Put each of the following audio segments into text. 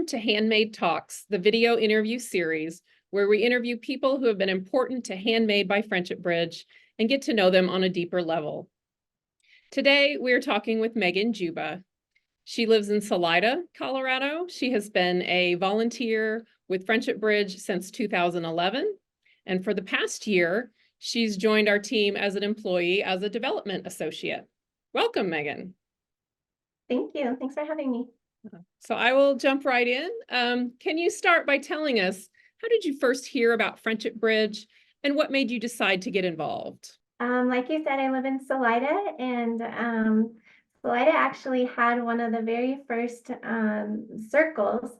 to Handmade Talks, the video interview series, where we interview people who have been important to Handmade by Friendship Bridge and get to know them on a deeper level. Today, we're talking with Megan Juba. She lives in Salida, Colorado. She has been a volunteer with Friendship Bridge since 2011. And for the past year, she's joined our team as an employee as a development associate. Welcome, Megan. Thank you. Thanks for having me. So I will jump right in. Can you start by telling us, how did you first hear about Friendship Bridge and what made you decide to get involved? Like you said, I live in Salida, and Salida actually had one of the very first circles,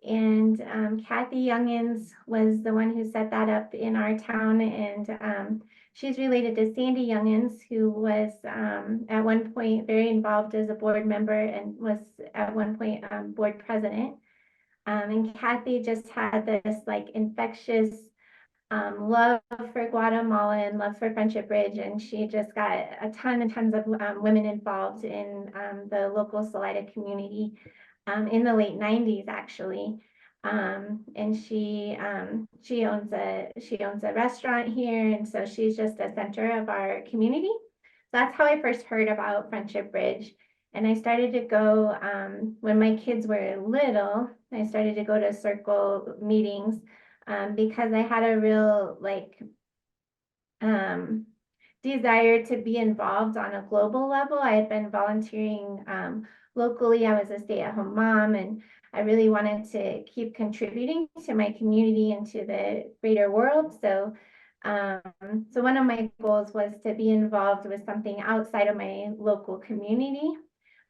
and Kathy Youngins was the one who set that up in our town, and she's related to Sandy Youngins, who was at one point very involved as a board member and was at one point board president. And Kathy just had this like infectious love for Guatemala and love for Friendship Bridge, and she just got a ton and tons of women involved in the local Salida community in the late 90s, actually. And she owns a restaurant here, and so she's just a center of our community. So that's how I first heard about Friendship Bridge. And I started to go when my kids were little. I started to go to circle meetings because I had a real desire to be involved on a global level. I had been volunteering locally. I was a stay-at-home mom, and I really wanted to keep contributing to my community and to the greater world. So one of my goals was to be involved with something outside of my local community.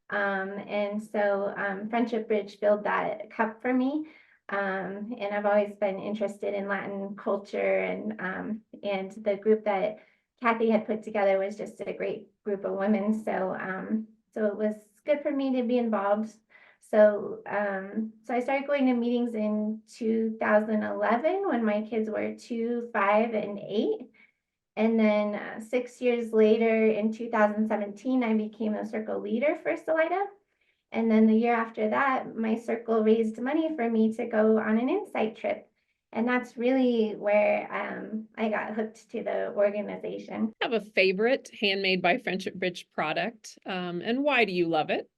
And so Friendship Bridge filled that cup for me. And I've always been interested in Latin culture, and the group that Kathy had put together was just a great group of women. So it was good for me to be involved. So I started going to meetings in 2011 when my kids were 2, 5, and 8. And then 6 years later, in 2017, I became a circle leader for Salida. And then the year after that, my circle raised money for me to go on an insight trip. And that's really where I got hooked to the organization. I have a favorite Handmade by Friendship Bridge product, and why do you love it?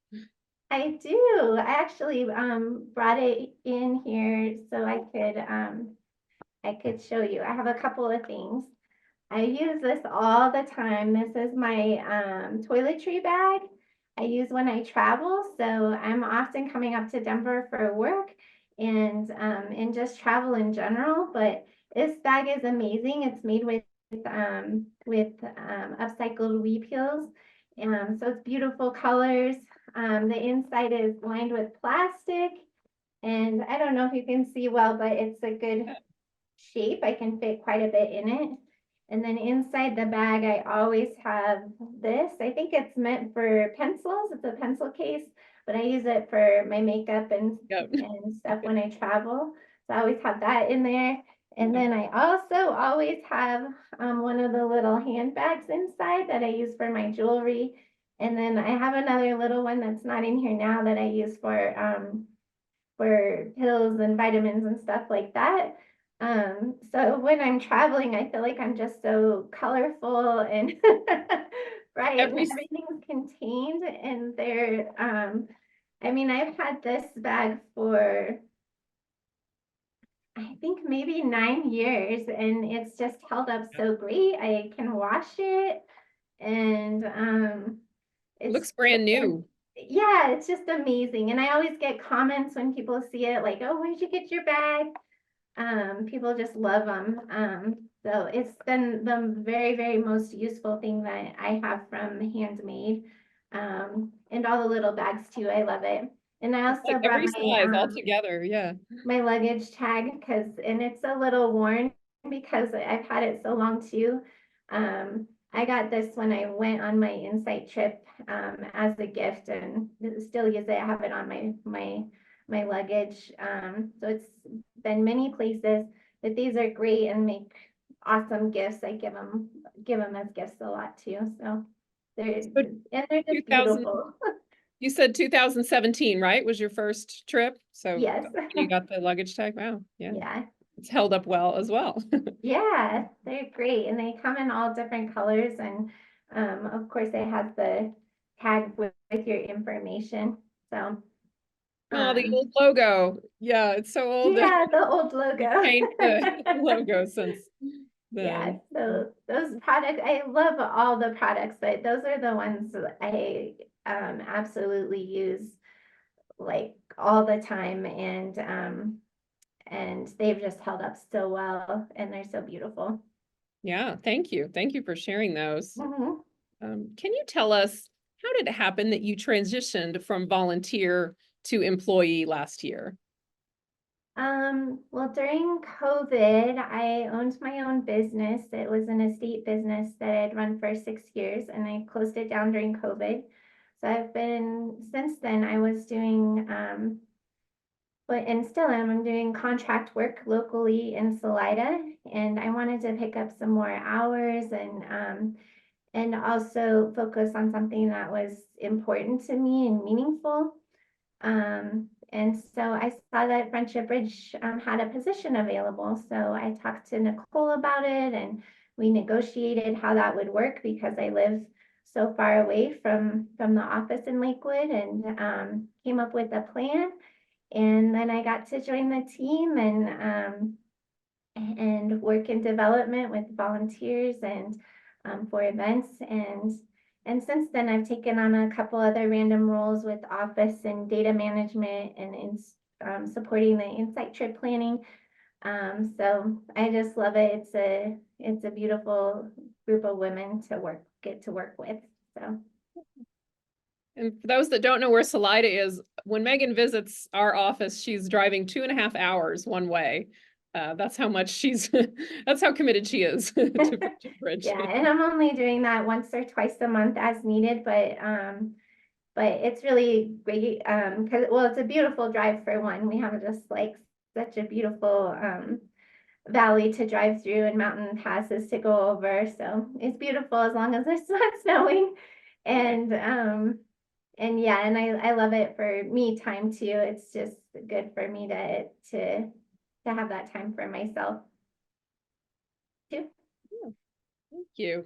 I do. I actually brought it in here so I could show you. I have a couple of things. I use this all the time. This is my toiletry bag I use when I travel. So I'm often coming up to Denver for work and just travel in general. But this bag is amazing. It's made with upcycled weave peels. So it's beautiful colors. The inside is lined with plastic. And I don't know if you can see well, but it's a good shape. I can fit quite a bit in it. And then inside the bag, I always have this. I think it's meant for pencils. It's a pencil case, but I use it for my makeup and stuff when I travel. So I always have that in there. And then I also always have one of the little handbags inside that I use for my jewelry. And then I have another little one that's not in here now that I use for pills and vitamins and stuff like that. So when I'm traveling, I feel like I'm just so colorful and bright, and everything's contained. And I mean, I've had this bag for, I think maybe 9 years, and it's just held up so great. I can wash it, and it looks brand new. Yeah, it's just amazing. And I always get comments when people see it, like, "Oh, where'd you get your bag?" People just love them. So it's been the very, very most useful thing that I have from Handmade. And all the little bags too. I love it. And I also like brought every size all together, yeah. My luggage tag, and it's a little worn because I've had it so long too. I got this when I went on my insight trip as a gift, and still use it. I have it on my luggage. So it's been many places, but these are great and make awesome gifts. I give them as gifts a lot too. So they're just beautiful. You said 2017, right? Was your first trip? So Yes. you got the luggage tag. Wow. Yeah. Yeah. It's held up well as well. Yeah, they're great, and they come in all different colors, and of course, they have the tag with your information. So, Oh, the um, old logo. Yeah, it's so old. yeah, the old They logo. changed the logo since Yeah, then. so those products, I love all the products, but those are the ones that I absolutely use like all the time, and they've just held up so well, and they're so beautiful. Yeah, thank you. Thank you for sharing those. Mhm. Can you tell us how did it happen that you transitioned from volunteer to employee last year? Well, during COVID, I owned my own business. It was an estate business that I'd run for 6 years, and I closed it down during COVID. So I've been, since then, I was doing, but and still am, I'm doing contract work locally in Salida, and I wanted to pick up some more hours and also focus on something that was important to me and meaningful. And so I saw that Friendship Bridge had a position available. So I talked to Nicole about it, and we negotiated how that would work because I live so far away from the office in Lakewood, and came up with a plan. And then I got to join the team and work in development with volunteers and for events. And since then, I've taken on a couple other random roles with office and data management and in supporting the insight trip planning. So I just love it. It's a beautiful group of women to get to work with. So And for those that don't know where Salida is, when Megan visits our office, she's driving 2.5 hours one way. That's how much she's, that's how committed she is to Friendship Bridge. yeah, and I'm only doing that once or twice a month as needed, but it's really great because well, it's a beautiful drive for one. We have just like such a beautiful valley to drive through and mountain passes to go over. So it's beautiful as long as it's not snowing. And yeah, and I love it for me time too. It's just good for me to have that time for myself too. Thank you.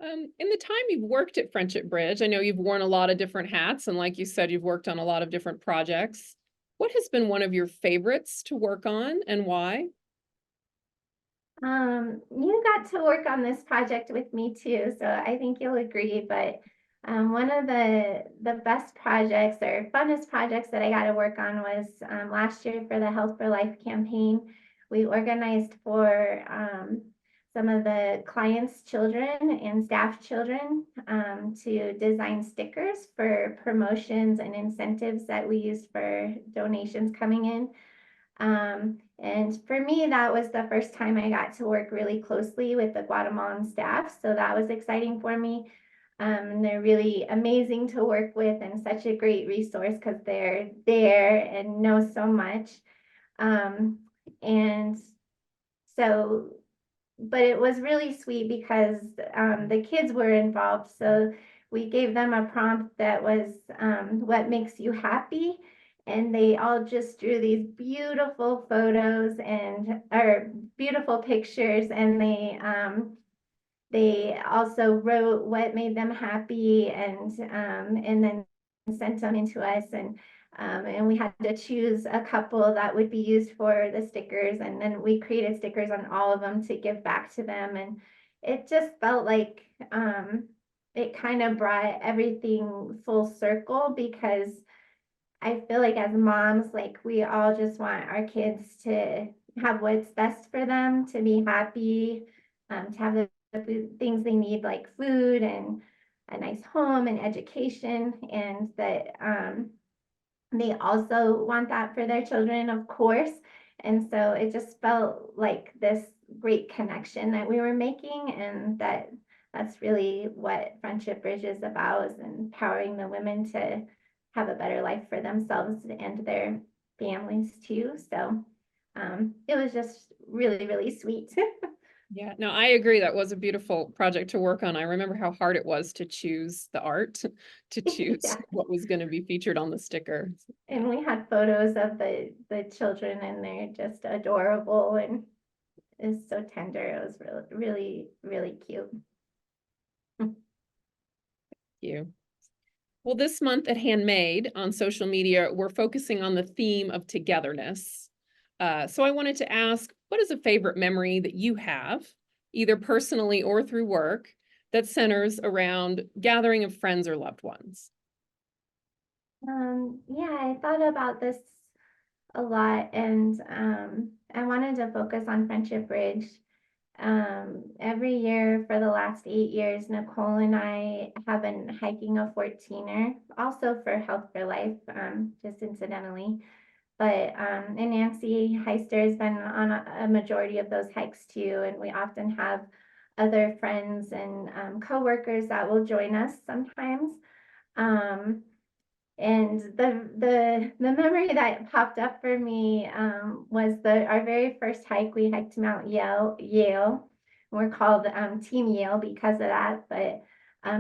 In the time you've worked at Friendship Bridge, I know you've worn a lot of different hats, and like you said, you've worked on a lot of different projects. What has been one of your favorites to work on and why? You got to work on this project with me too, so I think you'll agree. But one of the best projects or funnest projects that I got to work on was last year for the Health for Life campaign. We organized for some of the clients' children and staff children to design stickers for promotions and incentives that we used for donations coming in. And for me, that was the first time I got to work really closely with the Guatemalan staff. So that was exciting for me. And they're really amazing to work with and such a great resource because they're there and know so much. Um, and so, but it was really sweet because the kids were involved. So we gave them a prompt that was what makes you happy, and they all just drew these beautiful photos and or beautiful pictures, and they also wrote what made them happy, and then sent them into us, and we had to choose a couple that would be used for the stickers, and then we created stickers on all of them to give back to them, and it just felt like it kind of brought everything full circle because I feel like as moms, like we all just want our kids to have what's best for them, to be happy, to have the things they need, like food and a nice home and education, and that they also want that for their children, of course. And so it just felt like this great connection that we were making, and that's really what Friendship Bridge is about, is empowering the women to have a better life for themselves and their families too. So it was just really, really sweet. Yeah, no, I agree. That was a beautiful project to work on. I remember how hard it was to choose the art, to choose Yeah. what was going to be featured on the sticker. Yeah, And we had photos of the children and they're just adorable and it's so tender. It was really, really cute. you. Well, this month at Handmade on social media, we're focusing on the theme of togetherness. So I wanted to ask, what is a favorite memory that you have, either personally or through work, that centers around gathering of friends or loved ones? Yeah, I thought about this a lot and I wanted to focus on Friendship Bridge. Every year for the last 8 years, Nicole and I have been hiking a 14er, also for Health for Life, just incidentally. But and Nancy Heister has been on a majority of those hikes too, and we often have other friends and coworkers that will join us sometimes. Um, and the memory that popped up for me was our very first hike. We hiked Mount Yale. We're called Team Yale because of that. But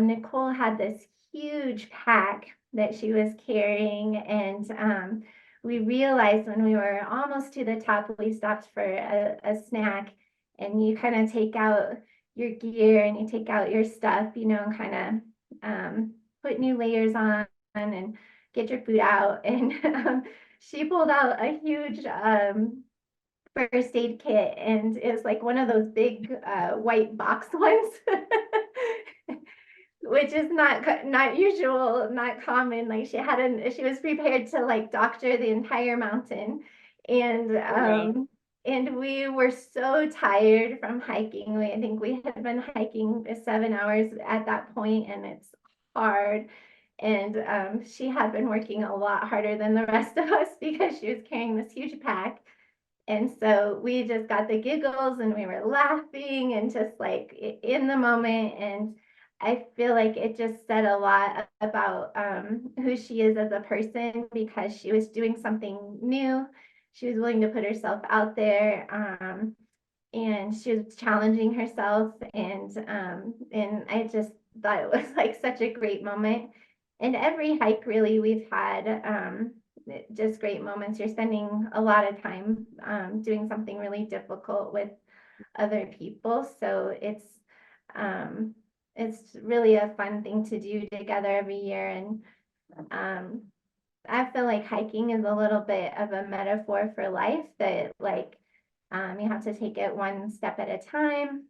Nicole had this huge pack that she was carrying, and we realized when we were almost to the top, we stopped for a snack, and you kind of take out your gear and you take out your stuff, and kind of put new layers on and get your food out. And she pulled out a huge first aid kit, and it was like one of those big white box ones. Which is not usual, not common. Like she was prepared to like doctor the entire mountain, and Wow. and we were so tired from hiking. I think we had been hiking 7 hours at that point, and it's hard. And she had been working a lot harder than the rest of us because she was carrying this huge pack. And so we just got the giggles and we were laughing and just like in the moment. And I feel like it just said a lot about who she is as a person because she was doing something new. She was willing to put herself out there. And she was challenging herself, and I just thought it was like such a great moment. And every hike really we've had just great moments. You're spending a lot of time doing something really difficult with other people, so it's really a fun thing to do together every year. And um, I feel like hiking is a little bit of a metaphor for life, that like you have to take it one step at a time.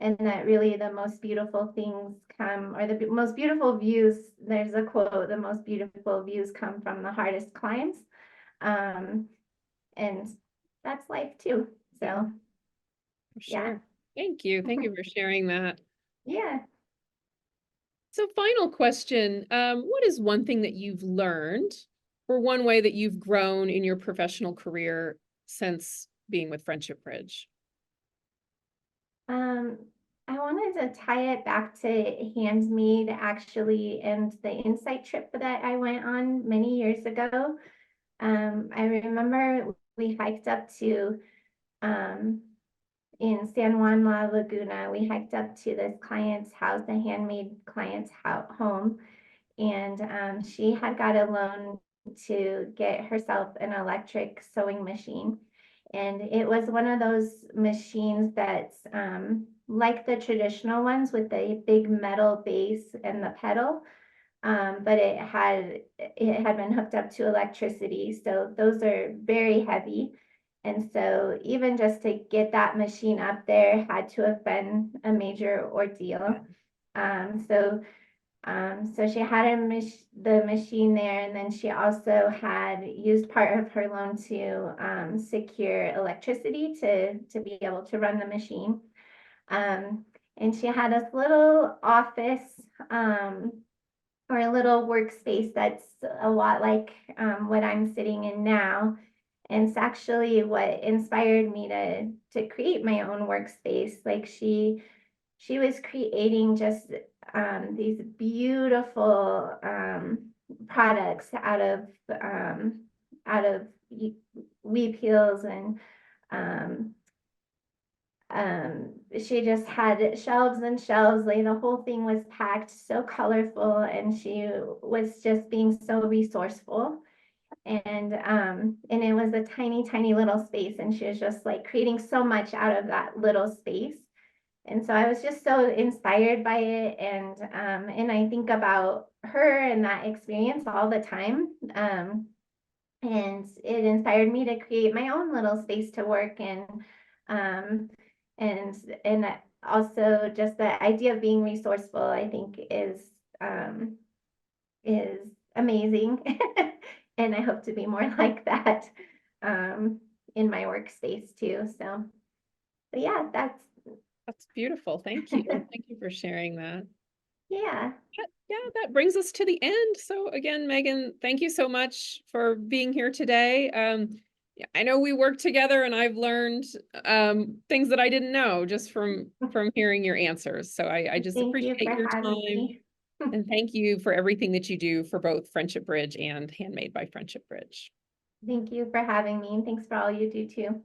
And that really the most beautiful things come, or the most beautiful views, there's a quote, the most beautiful views come from the hardest climbs. Um, and that's life too. Yeah, So for yeah. sure. Thank you. Thank you for sharing that. Yeah. So final question, what is one thing that you've learned or one way that you've grown in your professional career since being with Friendship Bridge? Um, I wanted to tie it back to Handmade actually, and the insight trip that I went on many years ago. I remember we hiked up to um, in San Juan La Laguna. We hiked up to this client's house, a handmade client's home, and she had got a loan to get herself an electric sewing machine. And it was one of those machines that's like the traditional ones with the big metal base and the pedal, but it had been hooked up to electricity. So those are very heavy. And so even just to get that machine up there had to have been a major ordeal. So so she had the machine there, and then she also had used part of her loan to secure electricity to be able to run the machine. Um, and she had this little office um, or a little workspace that's a lot like what I'm sitting in now. And it's actually what inspired me to create my own workspace. Like she was creating just these beautiful products out of weave heels and um, She just had shelves and shelves, like the whole thing was packed, so colorful, and she was just being so resourceful. And it was a tiny, tiny little space, and she was just like creating so much out of that little space. And so I was just so inspired by it, and I think about her and that experience all the time. And it inspired me to create my own little space to work in. Um, and and also just the idea of being resourceful, I think is amazing. And I hope to be more like that um, in my workspace too. So, but yeah, That's beautiful. Thank you. Thank you for sharing that. yeah. Yeah, that brings us to the end. So again, Megan, thank you so much for being here today. Yeah, I know we work together and I've learned things that I didn't know just from hearing your answers. So I just Thank you appreciate for your having time me. and thank you for everything that you do for both Friendship Bridge and Handmade by Friendship Bridge. Thank you for having me, and thanks for all you do too.